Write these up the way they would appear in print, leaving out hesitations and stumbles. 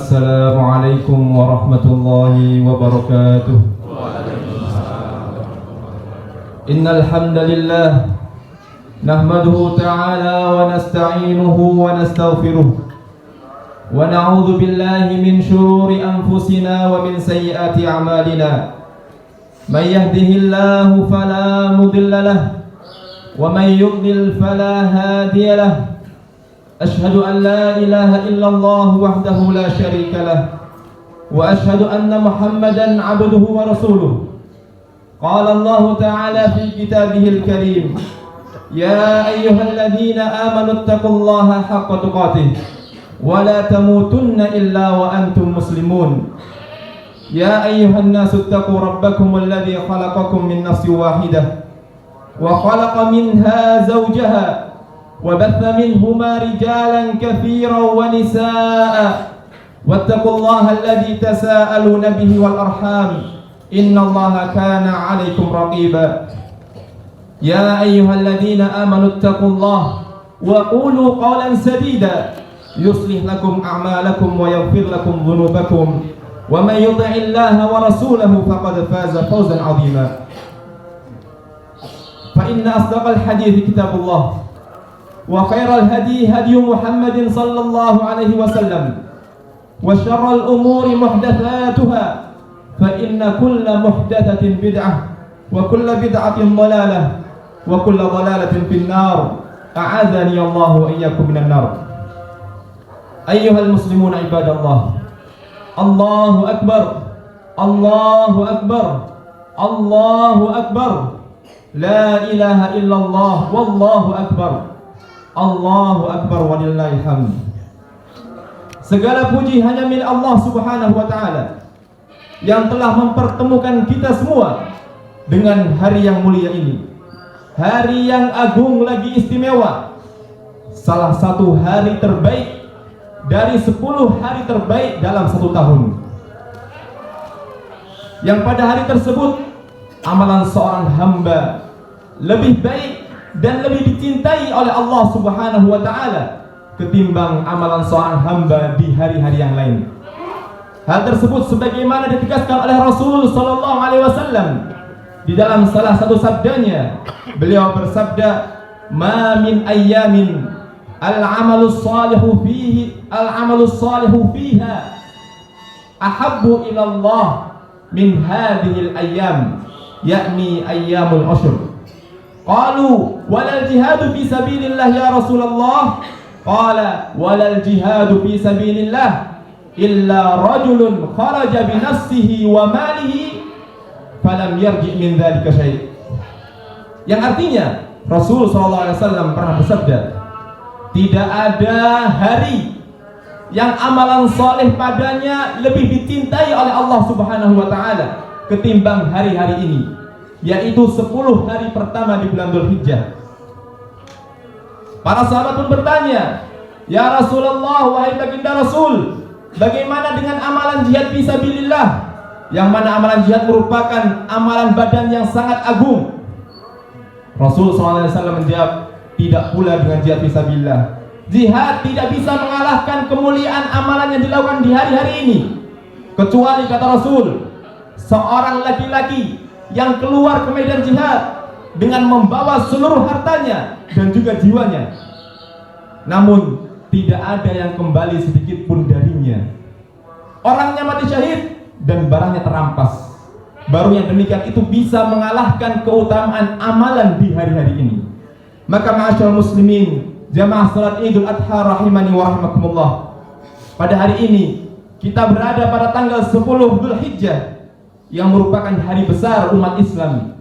Assalamualaikum warahmatullahi wabarakatuh. Innal hamdalillah nahmaduhu ta'ala wa nasta'inuhu wa nastaghfiruh wa na'udzu billahi min shururi anfusina wa min sayyiati a'malina. May yahdihillahu fala mudilla lahu wa may yudlil fala hadiya lahu. Ashhadu an la ilaha illallah wahdahu la syarika lah wa ashhadu anna Muhammadan abduhu wa rasuluh. Qala Allah ta'ala fi kitabihil karim, ya ayyuhalladzina amanu taqullaha haqqa tuqatih wa la tamutunna illa wa antum muslimun. Ya ayyuhan nasu taqu rabbakum alladzi khalaqakum min nafsin wahidah wa khalaqa minha zawjaha وبث منهما رجالا كثيرا ونساء واتقوا الله الذي تساءلون به والأرحام إن الله كان عليكم رقيبا. يا أيها الذين آمنوا اتقوا الله وقولوا قولا سديدا يصلح لكم أعمالكم ويغفر لكم ذنوبكم ومن يطع الله ورسوله فقد فاز فوزا عظيما. فإن أصدق الحديث كتاب الله وخير الهدي هدي محمد صلى الله عليه وسلم وشر الأمور محدثاتها فإن كل محدثة بدعة وكل بدعة ضلالة وكل ضلالة في النار. أعاذني الله وإياكم من النار. أيها المسلمون عباد الله، الله أكبر الله أكبر الله أكبر لا إله إلا الله والله أكبر Allahu Akbar walillahil hamd. Segala puji hanya milik Allah Subhanahu wa taala yang telah mempertemukan kita semua dengan hari yang mulia ini. Hari yang agung lagi istimewa. Salah satu hari terbaik dari 10 hari terbaik dalam satu tahun. Yang pada hari tersebut amalan seorang hamba lebih baik dan lebih dicintai oleh Allah Subhanahu wa taala ketimbang amalan seorang hamba di hari-hari yang lain. Hal tersebut sebagaimana ditegaskan oleh Rasul sallallahu alaihi wasallam di dalam salah satu sabdanya. Beliau bersabda, "Ma min ayyamin al-'amalus salihu fiha ahabbu ila Allah min hadhil ayyam, yakni ayyamul ashr." Qalu walal jihadu fi sabilillah ya Rasulullah. Qala walal jihadu fi sabilillah illa rajulun kharaja bi nafsihi wa malihi falam yarji min dzalika syai'. Yang artinya Rasul sallallahu alaihi wasallam pernah bersabda, tidak ada hari yang amalan saleh padanya lebih dicintai oleh Allah Subhanahu wa taala ketimbang hari-hari ini, yaitu 10 hari pertama di bulan Dzulhijjah. Para sahabat pun bertanya, ya Rasulullah, wahai baginda Rasul, bagaimana dengan amalan jihad fisabilillah, yang mana amalan jihad merupakan amalan badan yang sangat agung? Rasul SAW menjawab, tidak pula dengan jihad fisabilillah. Jihad tidak bisa mengalahkan kemuliaan amalan yang dilakukan di hari-hari ini, kecuali kata Rasul, seorang laki-laki yang keluar ke medan jihad dengan membawa seluruh hartanya dan juga jiwanya, namun tidak ada yang kembali sedikit pun darinya. Orangnya mati syahid dan barangnya terampas. Baru yang demikian itu bisa mengalahkan keutamaan amalan di hari-hari ini. Maka ma'asyiral muslimin, jamaah salat Idul Adha rahimani wa rahimakumullah, pada hari ini kita berada pada tanggal 10 Dzulhijjah yang merupakan hari besar umat Islam,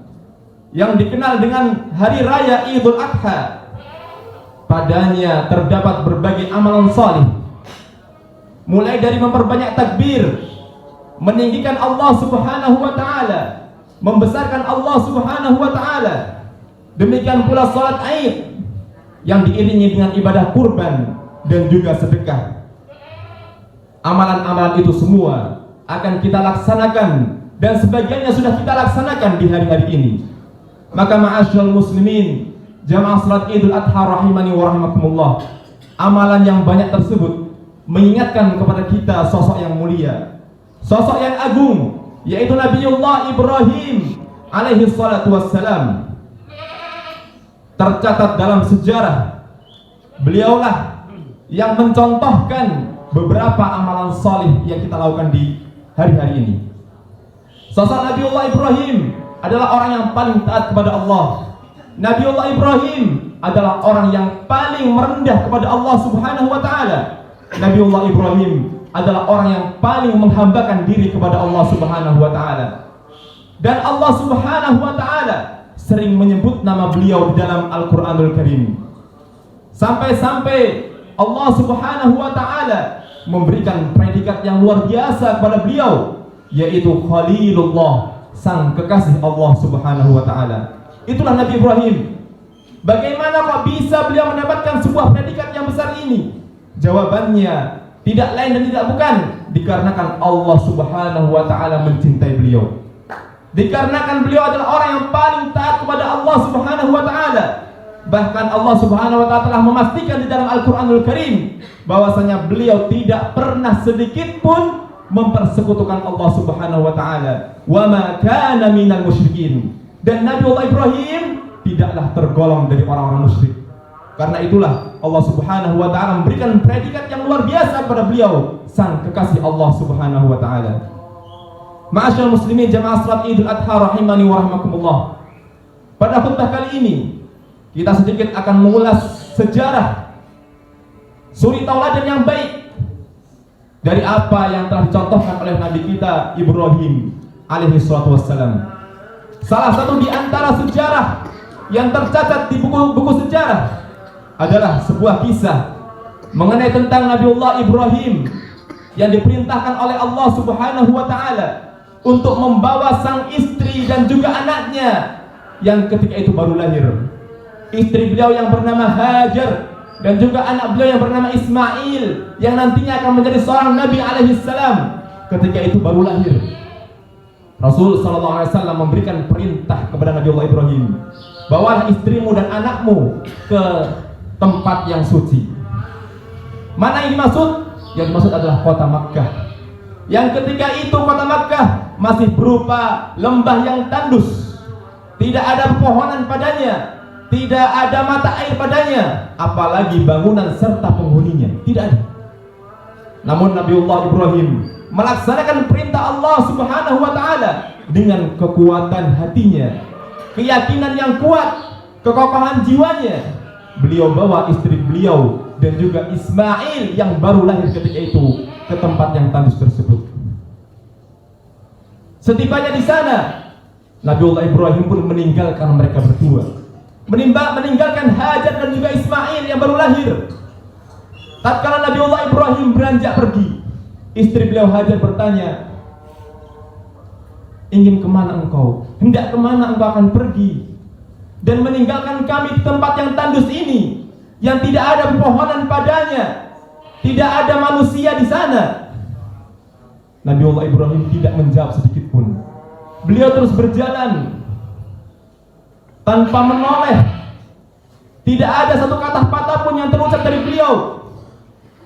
yang dikenal dengan hari raya Idul Adha. Padanya terdapat berbagai amalan salih, mulai dari memperbanyak takbir, meninggikan Allah Subhanahu wa taala, membesarkan Allah Subhanahu wa taala. Demikian pula salat Aid yang diiringi dengan ibadah kurban dan juga sedekah. Amalan-amalan itu semua akan kita laksanakan dan sebagiannya sudah kita laksanakan di hari-hari ini. Maka ma'asyiral muslimin, jamaah salat Idul Adha rahimani wa rahimakumullah, amalan yang banyak tersebut mengingatkan kepada kita sosok yang mulia, sosok yang agung, yaitu Nabiullah Ibrahim alaihi salatu wassalam. Tercatat dalam sejarah, beliaulah yang mencontohkan beberapa amalan salih yang kita lakukan di hari-hari ini. Sosok Nabiullah Ibrahim adalah orang yang paling taat kepada Allah. Nabiullah Ibrahim adalah orang yang paling merendah kepada Allah Subhanahu wa taala. Nabiullah Ibrahim adalah orang yang paling menghambakan diri kepada Allah Subhanahu wa taala. Dan Allah Subhanahu wa taala sering menyebut nama beliau di dalam Al-Qur'anul Karim. Sampai-sampai Allah Subhanahu wa taala memberikan predikat yang luar biasa kepada beliau, yaitu Khalilullah, sang kekasih Allah Subhanahu wa taala. Itulah Nabi Ibrahim. Bagaimana kok bisa beliau mendapatkan sebuah predikat yang besar ini? Jawabannya tidak lain dan tidak bukan, dikarenakan Allah Subhanahu wa taala mencintai beliau. Dikarenakan beliau adalah orang yang paling taat kepada Allah Subhanahu wa taala. Bahkan Allah Subhanahu wa taala telah memastikan di dalam Al-Qur'anul Karim bahwasanya beliau tidak pernah sedikit pun mempersekutukan Allah Subhanahu wa taala. Wa ma kana minal musyrikin. Dan Nabiullah Ibrahim tidaklah tergolong dari orang-orang musyrik. Karena itulah Allah Subhanahu wa taala memberikan predikat yang luar biasa kepada beliau, sang kekasih Allah Subhanahu wa taala. Ma'asyiral muslimin jamaah salat Idul Adha rahimani wa rahmakumullah. Pada khutbah kali ini kita sedikit akan mengulas sejarah suri tauladan yang baik dari apa yang telah dicontohkan oleh Nabi kita Ibrahim alaihi salatu wassalam. Salah satu di antara sejarah yang tercatat di buku-buku sejarah adalah sebuah kisah mengenai tentang Nabiullah Ibrahim yang diperintahkan oleh Allah Subhanahu wa taala untuk membawa sang istri dan juga anaknya yang ketika itu baru lahir. Istri beliau yang bernama Hajar dan juga anak beliau yang bernama Ismail yang nantinya akan menjadi seorang Nabi alaihi salam ketika itu baru lahir. Rasul sallallahu alaihi wasallam memberikan perintah kepada Nabiullah Ibrahim, bawalah istrimu dan anakmu ke tempat yang suci. Mana yang dimaksud? Yang dimaksud adalah kota Makkah. Yang ketika itu kota Makkah masih berupa lembah yang tandus, tidak ada pepohonan padanya, tidak ada mata air padanya, apalagi bangunan serta penghuninya, tidak ada. Namun Nabiullah Ibrahim melaksanakan perintah Allah Subhanahu wa taala dengan kekuatan hatinya, keyakinan yang kuat, kekokohan jiwanya. Beliau bawa istri beliau dan juga Ismail yang baru lahir ketika itu ke tempat yang tandus tersebut. Setibanya di sana, Nabiullah Ibrahim pun meninggalkan mereka berdua, meninggalkan Hajar dan juga Ismail yang baru lahir. Tatkala Nabiullah Ibrahim beranjak pergi, istri beliau Hajar bertanya, ingin kemana engkau? Hendak kemana engkau akan pergi dan meninggalkan kami di tempat yang tandus ini, yang tidak ada pepohonan padanya, tidak ada manusia di sana? Nabiullah Ibrahim tidak menjawab sedikit pun. Beliau terus berjalan tanpa menoleh. Tidak ada satu kata patah pun yang terucap dari beliau.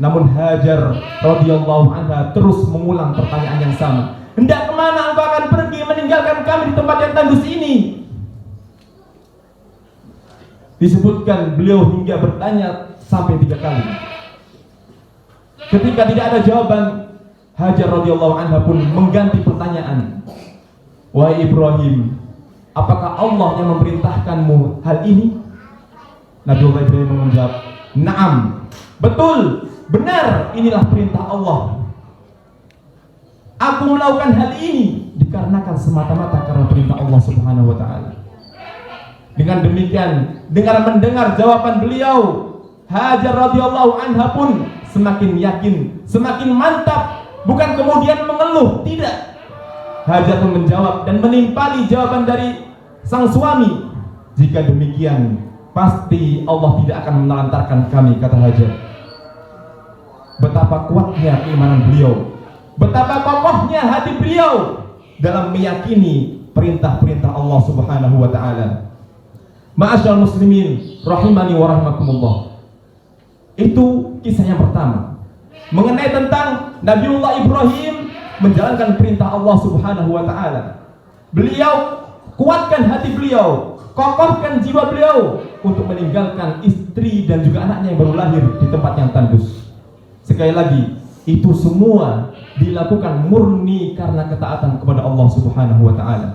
Namun Hajar radhiyallahu anha terus mengulang pertanyaan yang sama. Hendak kemana engkau akan pergi meninggalkan kami di tempat yang tandus ini? Disebutkan beliau hingga bertanya sampai 3 kali. Ketika tidak ada jawaban, Hajar radhiyallahu anha pun mengganti pertanyaan. Wahai Ibrahim, apakah Allah yang memerintahkanmu hal ini? Nabiullah Ibrahim menjawab, "Na'am." Betul, benar, inilah perintah Allah. Aku melakukan hal ini dikarenakan semata-mata karena perintah Allah Subhanahu wa taala. Dengan demikian, dengan mendengar jawaban beliau, Hajar radhiyallahu anha pun semakin yakin, semakin mantap. Bukan kemudian mengeluh, tidak. Hajar pun menjawab dan menimpali jawaban dari sang suami. Jika demikian, pasti Allah tidak akan menelantarkan kami, kata Hajar. Betapa kuatnya keimanan beliau, betapa kokohnya hati beliau dalam meyakini perintah-perintah Allah Subhanahu wa taala. Ma'asyiral muslimin rahimani wa rahmakumullah. Itu kisah yang pertama. mengenai tentang Nabiullah Ibrahim menjalankan perintah Allah Subhanahu wa taala. Beliau kuatkan hati beliau, kokohkan jiwa beliau untuk meninggalkan istri dan juga anaknya yang baru lahir di tempat yang tandus. Sekali lagi, itu semua dilakukan murni karena ketaatan kepada Allah Subhanahu wa taala.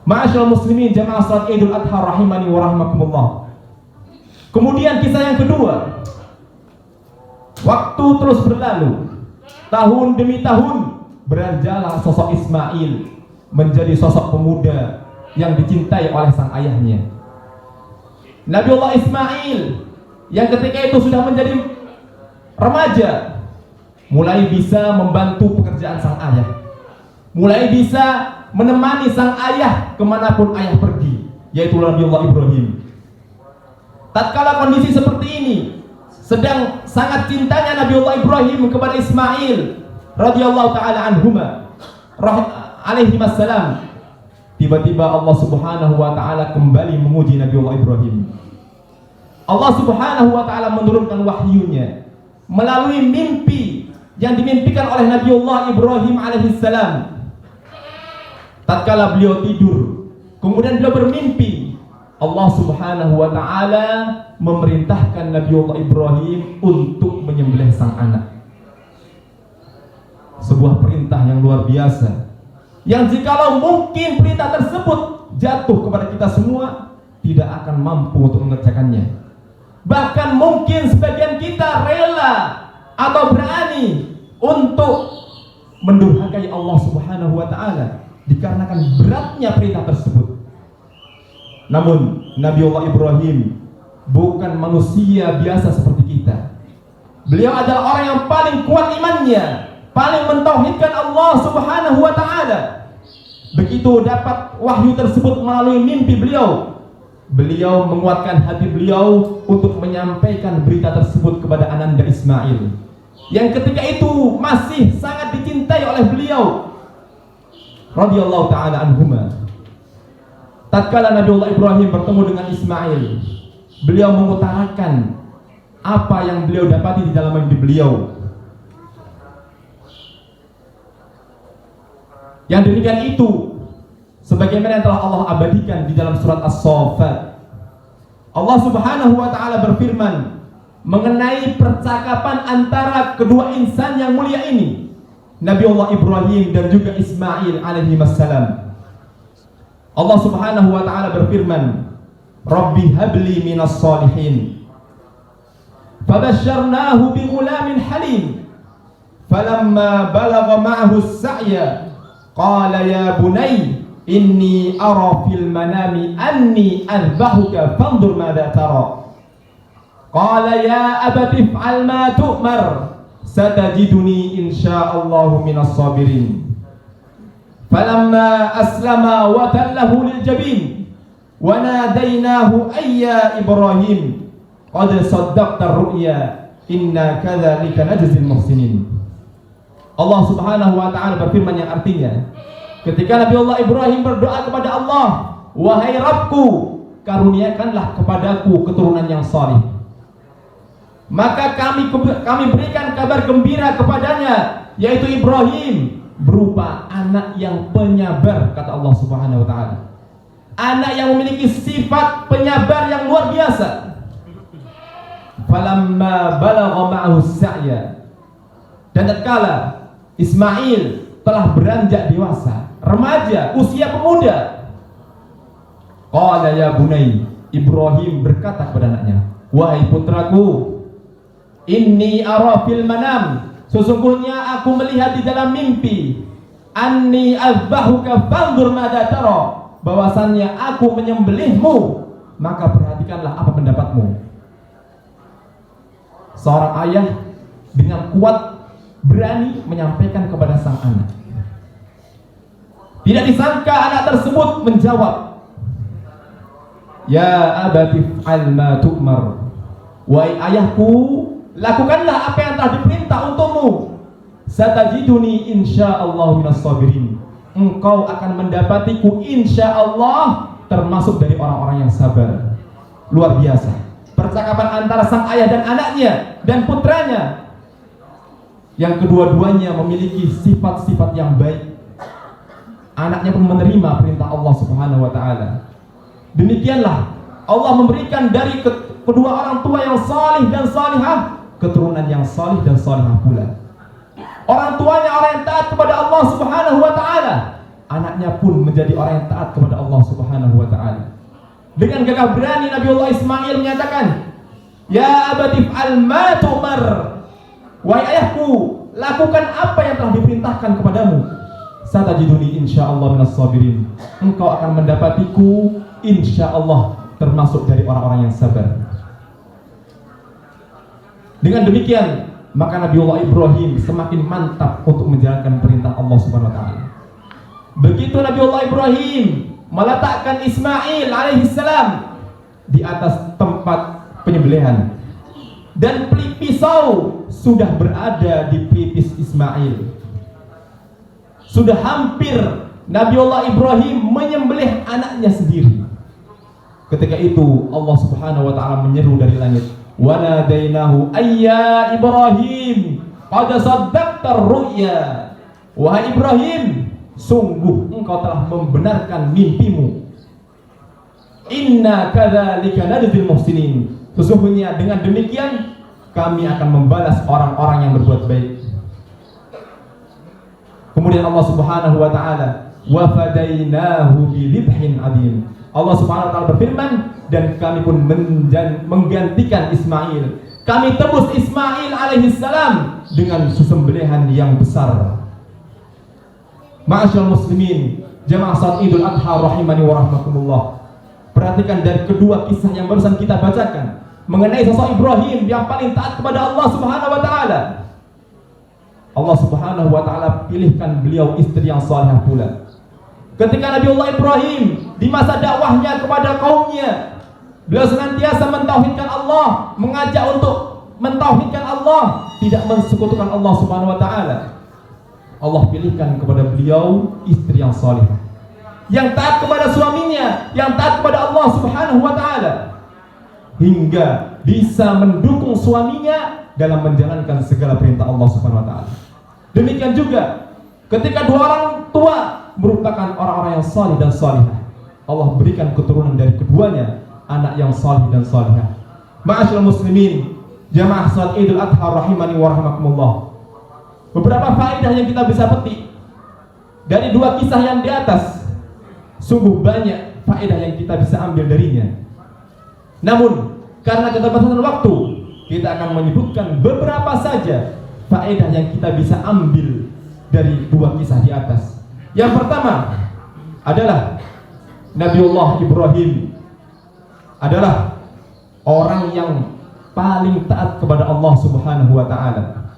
Ma'asyiral muslimin jamaah salat Idul Adha rahimani wa rahmakumullah. Kemudian kisah yang kedua. Waktu terus berlalu, tahun demi tahun beranjaklah sosok Ismail menjadi sosok pemuda yang dicintai oleh sang ayahnya. Nabiullah Ismail yang ketika itu sudah menjadi remaja, mulai bisa membantu pekerjaan sang ayah, mulai bisa menemani sang ayah kemanapun ayah pergi, yaitu Nabiullah Ibrahim. Tatkala kondisi seperti ini, sedang sangat cintanya Nabiullah Ibrahim kepada Ismail radhiyallahu taala anhuma alaihi wassalam, tiba-tiba Allah Subhanahu wa taala kembali menguji Nabiullah Ibrahim. Allah Subhanahu wa taala menurunkan wahyunya melalui mimpi yang dimimpikan oleh Nabiullah Ibrahim alaihi salam. Tatkala beliau tidur, kemudian beliau bermimpi, Allah Subhanahu wa taala memerintahkan Nabiullah Ibrahim untuk menyembelih sang anak. Sebuah perintah yang luar biasa, yang jikalau mungkin perintah tersebut jatuh kepada kita semua, tidak akan mampu untuk mengerjakannya. Bahkan mungkin sebagian kita rela atau berani untuk mendurhakai Allah Subhanahu wa taala dikarenakan beratnya perintah tersebut. Namun Nabiullah Ibrahim bukan manusia biasa seperti kita. Beliau adalah orang yang paling kuat imannya, paling mentauhidkan Allah Subhanahu wa taala. Begitu dapat wahyu tersebut melalui mimpi beliau, beliau menguatkan hati beliau untuk menyampaikan berita tersebut kepada ananda Ismail, yang ketika itu masih sangat dicintai oleh beliau radhiyallahu taala anhuma. Tatkala Nabiullah Ibrahim bertemu dengan Ismail, beliau mengutarakan apa yang beliau dapati di dalam mimpi beliau. Yang demikian itu sebagaimana yang telah Allah abadikan di dalam surat As-Saffat. Allah Subhanahu wa taala berfirman mengenai percakapan antara kedua insan yang mulia ini, Nabiullah Ibrahim dan juga Ismail alaihi wassalam. Allah Subhanahu wa taala berfirman, Rabbi habli minas salihin. Fabasyarnahu bi ghulamin halim. Falamma balagha ma'ahu as-sa'ya qala ya bunay inni ara fil manami anni adbahuka fanzur madza tara. Qala ya abati if'al ma tu'mar satajiduni insyaallahu minas sabirin. Falamma aslama wa tallahu lil jabin wa nadainahu ayya Ibrahim qad saddaqta ar-ru'ya inna kadzalika najzil muhsinin. Allah Subhanahu wa taala berfirman yang artinya, ketika Nabiullah Ibrahim berdoa kepada Allah, wahai Rabbku, karuniakanlah kepadaku keturunan yang saleh. Maka kami berikan kabar gembira kepadanya, yaitu Ibrahim, berupa anak yang penyabar, kata Allah Subhanahu wa taala. Anak yang memiliki sifat penyabar yang luar biasa. Falamma balagha ma'ahu as-sa'ya. Dan tatkala Ismail telah beranjak dewasa, remaja, usia pemuda, qala ya bunai, Ibrahim berkata kepada anaknya, wahai putraku, inni ara fil manam, sesungguhnya aku melihat di dalam mimpi, anni azbahuka fanzur madza tara, bahwasannya aku menyembelihmu, maka perhatikanlah apa pendapatmu. Seorang ayah dengan kuat berani menyampaikan kepada sang anak. Tidak disangka anak tersebut menjawab, ya abati fa'al ma tu'mar, wahai ayahku, lakukanlah apa yang telah diperintah untukmu. Satajiduni insyaallah minas sabirin, engkau akan mendapatiku insyaallah termasuk dari orang-orang yang sabar. Luar biasa percakapan antara sang ayah dan anaknya dan putranya. yang kedua-duanya memiliki sifat-sifat yang baik. Anaknya pun menerima perintah Allah Subhanahu wa taala. Demikianlah Allah memberikan dari kedua orang tua yang salih dan salihah keturunan yang salih dan salihah pula. Orang tuanya orang yang taat kepada Allah Subhanahu wa taala, anaknya pun menjadi orang yang taat kepada Allah Subhanahu wa taala. Dengan gagah berani Nabiullah Ismail menyatakan, "Ya abati fa'al ma tu'mar." Wahai ayahku, lakukan apa yang telah diperintahkan kepadamu. Satajiduni insyaallah minas sabirin. Engkau akan mendapatiku insyaallah termasuk dari orang-orang yang sabar. Dengan demikian, maka Nabiullah Ibrahim semakin mantap untuk menjalankan perintah Allah Subhanahu wa taala. Begitu Nabiullah Ibrahim meletakkan Ismail alaihissalam di atas tempat penyembelihan dan pisau sudah berada di pelipis Ismail. Sudah hampir Nabiullah Ibrahim menyembelih anaknya sendiri. Ketika itu Allah Subhanahu wa taala menyeru dari langit, "Wa nadainahu ayya Ibrahim, qad saddaqta ar-ru'ya." Wahai Ibrahim, sungguh engkau telah membenarkan mimpimu. Inna kadzalika najzil muhsinin. Sesungguhnya dengan demikian kami akan membalas orang-orang yang berbuat baik. Kemudian Allah Subhanahu wa taala, "Wa fadainahu bilibhin adim." Allah Subhanahu wa taala berfirman, dan kami pun menggantikan Ismail. Kami tebus Ismail alaihissalam dengan sesembelihan yang besar. Ma'asyiral muslimin, jamaah salat Idul Adha rahimani wa rahmakumullah. Perhatikan dari kedua kisah yang barusan kita bacakan mengenai sosok Ibrahim yang paling taat kepada Allah Subhanahu wa taala. Allah Subhanahu wa taala pilihkan beliau istri yang salihah pula. Ketika Nabiullah Ibrahim di masa dakwahnya kepada kaumnya, beliau senantiasa mentauhidkan Allah, mengajak untuk mentauhidkan Allah, tidak mensekutukan Allah Subhanahu wa taala. Allah pilihkan kepada beliau istri yang salihah, yang taat kepada suaminya, yang taat kepada Allah Subhanahu wa taala, hingga bisa mendukung suaminya dalam menjalankan segala perintah Allah Subhanahu wa taala. Demikian juga ketika dua orang tua merupakan orang-orang yang salih dan salihah, Allah berikan keturunan dari keduanya anak yang salih dan salihah. Ma'asyiral muslimin, jamaah salat Idul Adha rahimani wa rahmakumullah. Beberapa faedah yang kita bisa petik dari dua kisah yang di atas. Sungguh banyak faedah yang kita bisa ambil darinya. Namun karena keterbatasan waktu, kita akan menyebutkan beberapa saja faedah yang kita bisa ambil dari dua kisah di atas. Yang pertama adalah Nabiullah Ibrahim adalah orang yang paling taat kepada Allah Subhanahu wa taala.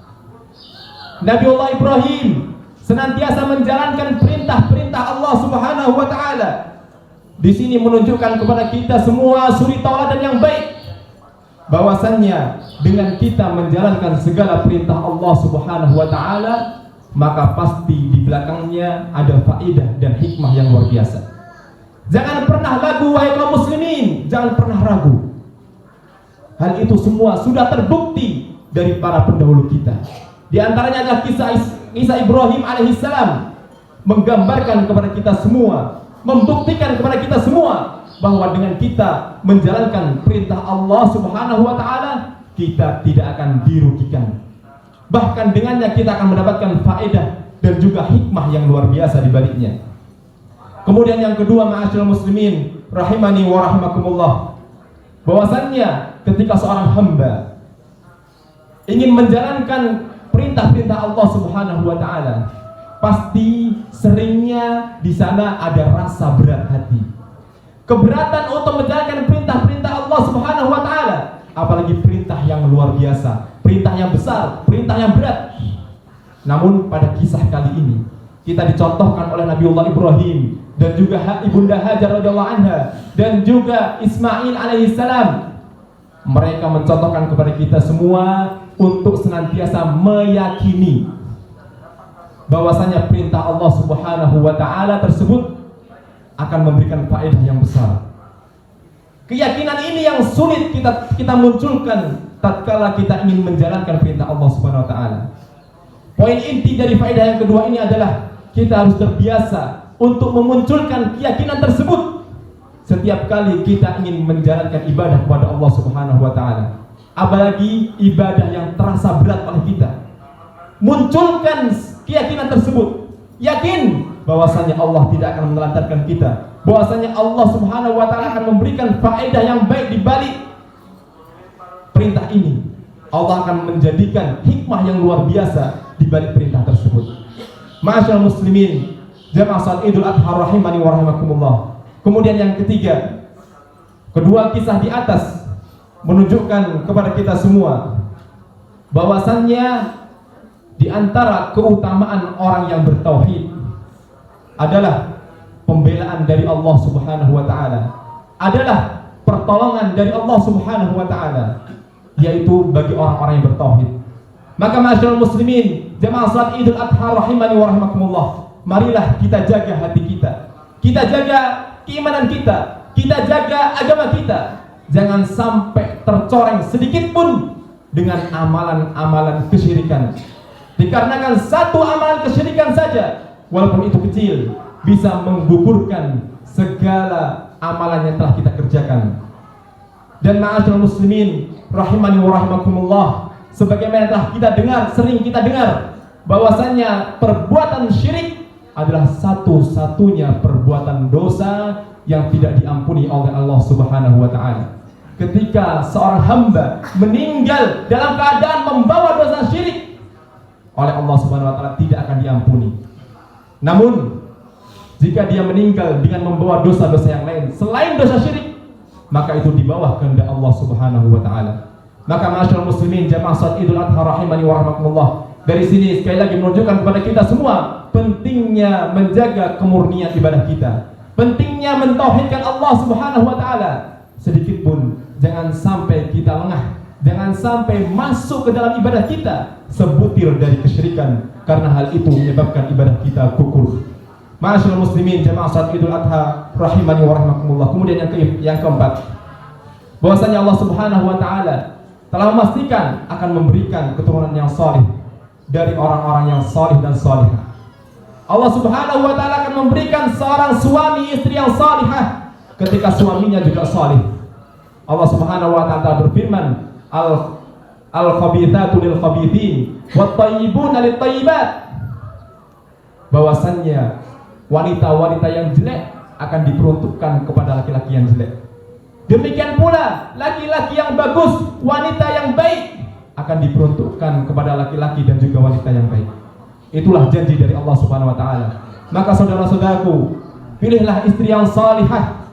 Nabiullah Ibrahim senantiasa menjalankan perintah-perintah Allah Subhanahu wa taala. Di sini menunjukkan kepada kita semua suri tauladan yang baik, bahwasannya dengan kita menjalankan segala perintah Allah Subhanahu wa taala, maka pasti di belakangnya ada faedah dan hikmah yang luar biasa. Jangan pernah ragu wahai kaum muslimin, jangan pernah ragu. Hal itu semua sudah terbukti dari para pendahulu kita. Di antaranya adalah kisah Ibrahim alaihissalam, menggambarkan kepada kita semua, membuktikan kepada kita semua bahwa dengan kita menjalankan perintah Allah Subhanahu wa taala, kita tidak akan dirugikan. Bahkan dengannya kita akan mendapatkan faedah dan juga hikmah yang luar biasa di baliknya. Kemudian yang kedua, ma'asyiral muslimin rahimani wa rahimakumullah, bahwasannya ketika seorang hamba ingin menjalankan perintah-perintah Allah Subhanahu wa taala, pasti seringnya di sana ada rasa berat hati. Keberatan untuk menjalankan perintah-perintah Allah Subhanahu wa taala, apalagi perintah yang luar biasa, perintah yang besar, perintah yang berat. Namun pada kisah kali ini kita dicontohkan oleh Nabiullah Ibrahim dan juga Ibunda Hajar radhiyallahu anha dan juga Ismail alaihissalam. Mereka mencontohkan kepada kita semua untuk senantiasa meyakini bahwasanya perintah Allah Subhanahu wa taala tersebut akan memberikan faedah yang besar. Keyakinan ini yang sulit kita munculkan tatkala kita ingin menjalankan perintah Allah Subhanahu wa taala. Poin inti dari faedah yang kedua ini adalah kita harus terbiasa untuk memunculkan keyakinan tersebut setiap kali kita ingin menjalankan ibadah kepada Allah Subhanahu wa taala. Apalagi ibadah yang terasa berat oleh kita. Munculkan keyakinan tersebut. Yakin bahwasanya Allah tidak akan menelantarkan kita. Bahwasanya Allah Subhanahu wa taala akan memberikan faedah yang baik di balik perintah ini. Allah akan menjadikan hikmah yang luar biasa di balik perintah tersebut. Ma'asyiral muslimin, jamaah salat Idul Adha rahimani wa rahimakumullah. Kemudian yang ketiga, kedua kisah di atas menunjukkan kepada kita semua bahwasannya di antara keutamaan orang yang bertauhid adalah pembelaan dari Allah Subhanahu wa taala, adalah pertolongan dari Allah Subhanahu wa taala, yaitu bagi orang-orang yang bertauhid. Maka ma'asyiral muslimin, jamaah salat Idul Adha rahimani wa rahimakumullah, marilah kita jaga hati kita. Kita jaga keimanan kita, kita jaga agama kita. Jangan sampai tercoreng sedikit pun dengan amalan-amalan kesyirikan. Dikarenakan satu amalan kesyirikan saja, walaupun itu kecil, bisa menggugurkan segala amalan yang telah kita kerjakan. Dan ma'asyiral muslimin rahimani wa rahimakumullah, sebagaimana telah kita dengar, sering kita dengar bahwasanya perbuatan syirik adalah satu-satunya perbuatan dosa yang tidak diampuni oleh Allah Subhanahu wa taala. Ketika seorang hamba meninggal dalam keadaan membawa dosa syirik, oleh Allah Subhanahu wa taala tidak akan diampuni. Namun jika dia meninggal dengan membawa dosa-dosa yang lain selain dosa syirik, maka itu di bawah kehendak Allah Subhanahu wa taala. Maka ma'asyiral muslimin, jamaah salat Idul Adha rahimani wa rahimakumullah, dari sini sekali lagi menunjukkan kepada kita semua pentingnya menjaga kemurnian ibadah kita, pentingnya mentauhidkan Allah Subhanahu wa taala. Sedikit pun jangan sampai kita lengah, jangan sampai masuk ke dalam ibadah kita sebutir dari kesyirikan, karena hal itu menyebabkan ibadah kita gugur. Ma'asyiral muslimin, jamaah salat Idul Adha rahimani wa rahimakumullah. Kemudian yang keempat, bahwasanya Allah Subhanahu wa taala telah memastikan akan memberikan keturunan yang saleh dari orang-orang yang saleh dan salihah. Allah Subhanahu wa taala akan memberikan seorang suami istri yang salihah ketika suaminya juga saleh. Allah Subhanahu wa taala berfirman, al-khabithatu lil khabithin wat thayyibuna lit thayyibat, bahwasannya wanita-wanita yang jelek akan diperuntukkan kepada laki-laki yang jelek. Demikian pula laki-laki yang bagus, wanita yang baik akan diperuntukkan kepada laki-laki dan juga wanita yang baik. Itulah janji dari Allah Subhanahu wa taala. Maka saudara-saudaraku, pilihlah istri yang salihah,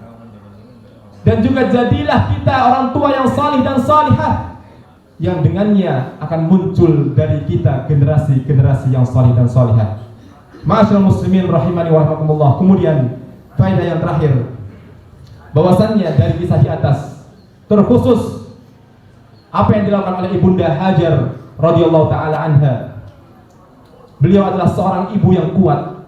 dan juga jadilah kita orang tua yang salih dan salihah, yang dengannya akan muncul dari kita generasi-generasi yang salih dan salihah. Ma'asyiral muslimin rahimani wa rahimakumullah. Kemudian faedah yang terakhir, bahwasannya dari kisah di atas terkhusus apa yang dilakukan oleh Ibunda Hajar radhiyallahu taala anha. Beliau adalah seorang ibu yang kuat,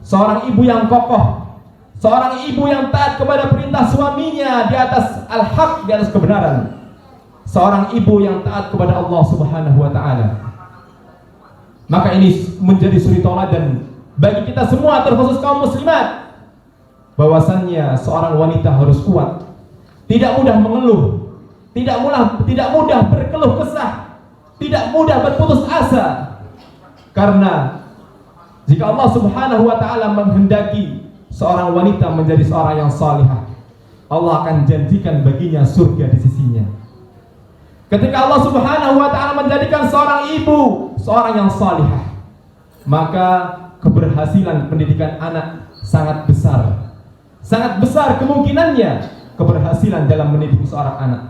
seorang ibu yang kokoh, seorang ibu yang taat kepada perintah suaminya di atas al-haq, di atas kebenaran, seorang ibu yang taat kepada Allah Subhanahu wa taala. Maka ini menjadi suri tauladan bagi kita semua, terkhusus kaum muslimat, bahwasannya seorang wanita harus kuat, tidak mudah mengeluh, tidak mudah berkeluh kesah, tidak mudah berputus asa. Karena jika Allah Subhanahu wa taala menghendaki seorang wanita menjadi seorang yang salihah, Allah akan janjikan baginya surga di sisinya. Ketika Allah Subhanahu wa taala menjadikan seorang ibu seorang yang salihah, maka keberhasilan pendidikan anak sangat besar. Sangat besar kemungkinannya keberhasilan dalam mendidik seorang anak.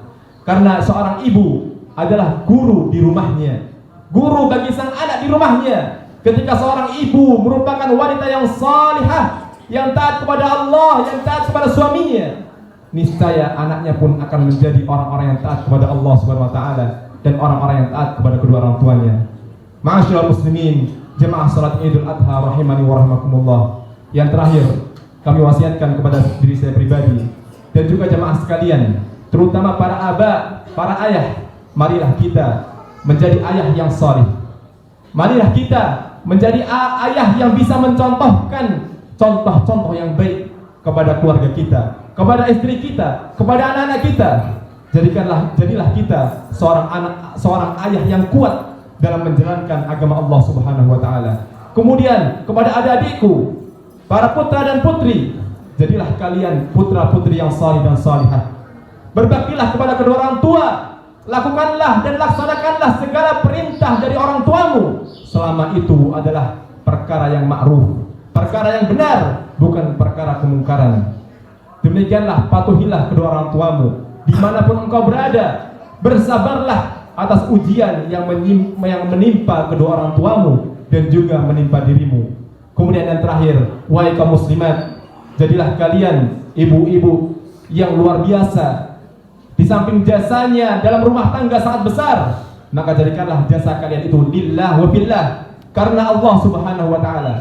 Karena seorang ibu adalah guru di rumahnya, guru bagi sang anak di rumahnya. Ketika seorang ibu merupakan wanita yang salihah, yang taat kepada Allah, yang taat kepada suaminya, niscaya anaknya pun akan menjadi orang-orang yang taat kepada Allah Subhanahu wa taala dan orang-orang yang taat kepada kedua orang tuanya. Ma'asyiral muslimin, jemaah salat Idul Adha rahimani wa rahimakumullah. Yang terakhir, kami wasiatkan kepada diri saya pribadi dan juga jemaah sekalian, terutama para aba, para ayah, marilah kita menjadi ayah yang saleh. Marilah kita menjadi ayah yang bisa mencontohkan contoh-contoh yang baik kepada keluarga kita, kepada istri kita, kepada anak-anak kita. Jadilah kita seorang ayah yang kuat dalam menjalankan agama Allah Subhanahu wa taala. Kemudian kepada adik-adikku, para putra dan putri, jadilah kalian putra-putri yang salih dan salihah. Berbaktilah kepada kedua orang tua. Lakukanlah dan laksanakanlah segala perintah dari orang tuamu selama itu adalah perkara yang ma'ruf, perkara yang benar, bukan perkara kemungkaran. Demikianlah patuhilah kedua orang tuamu dimanapun engkau berada. Bersabarlah atas ujian yang menimpa kedua orang tuamu dan juga menimpa dirimu. Kemudian yang terakhir, wahai kaum muslimat, jadilah kalian ibu-ibu yang luar biasa. Di samping jasanya dalam rumah tangga sangat besar, maka jadikanlah jasa kalian itu lillah wa billah, karena Allah Subhanahu wa taala.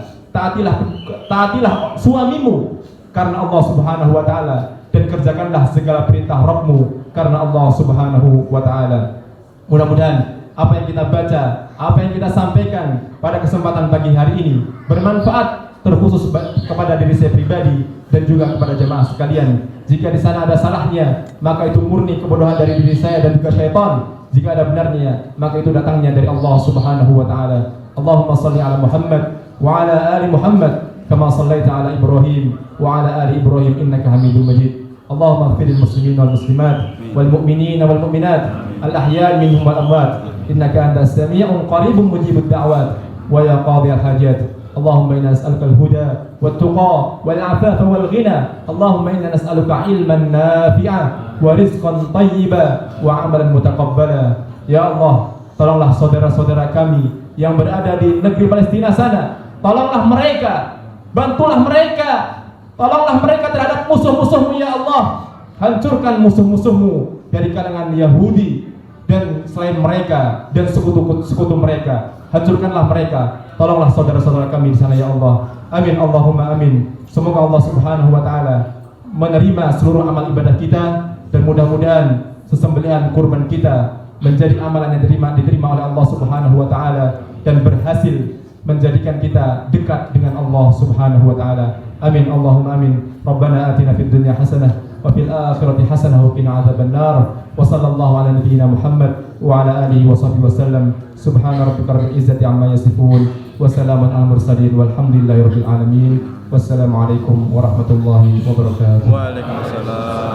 Taatilah suamimu karena Allah Subhanahu wa taala, dan kerjakanlah segala perintah Rabbmu karena Allah Subhanahu wa taala. Mudah-mudahan apa yang kita baca, apa yang kita sampaikan pada kesempatan pagi hari ini bermanfaat, terkhusus kepada diri saya pribadi dan juga kepada jemaah sekalian. Jika di sana ada salahnya, maka itu murni kebodohan dari diri saya dan juga syaitan. Jika ada benarnya, maka itu datangnya dari Allah Subhanahu wa taala. Allahumma shalli ala Muhammad wa ala ali Muhammad kama shallaita ala Ibrahim wa ala ali Ibrahim innaka Hamidum Majid. Allahumma ighfir lil muslimin wal muslimat wal mu'minin wal mu'minat al ahya'i minhum wal amwat innaka antas sami'un qaribun mujibud da'wat wa ya qadhiyal hajat. Allahumma inna nas'aluka al-huda wat-tuqa wal-'afafa wal-ghina. Allahumma inna nas'aluka 'ilman nafi'a wa rizqan thayyiba wa 'amalan mutaqabbala. Ya Allah, tolonglah saudara-saudara kami yang berada di negeri Palestina sana. Tolonglah mereka, bantulah mereka, tolonglah mereka terhadap musuh-musuhmu ya Allah. Hancurkan musuh-musuhmu dari kalangan Yahudi dan selain mereka dan sekutu-sekutu mereka. Hancurkanlah mereka. Tolonglah saudara-saudara kami di sana ya Allah. Amin Allahumma amin. Semoga Allah Subhanahu wa taala menerima seluruh amal ibadah kita, dan mudah-mudahan sesembelihan kurban kita menjadi amalan yang diterima oleh Allah Subhanahu wa taala dan berhasil menjadikan kita dekat dengan Allah Subhanahu wa taala. Amin Allahumma amin. Rabbana atina fid dunya hasanah wa fil akhirati hasanah wa qina adzabannar. Wa sallallahu ala nabiyyina Muhammad wa ala alihi wa sahbihi wasallam. Subhana rabbika rabbil izzati amma yasifun wa salamun alal mursalin walhamdulillahi rabbil alamin. Wassalamualaikum warahmatullahi wabarakatuh. Waalaikumsalam.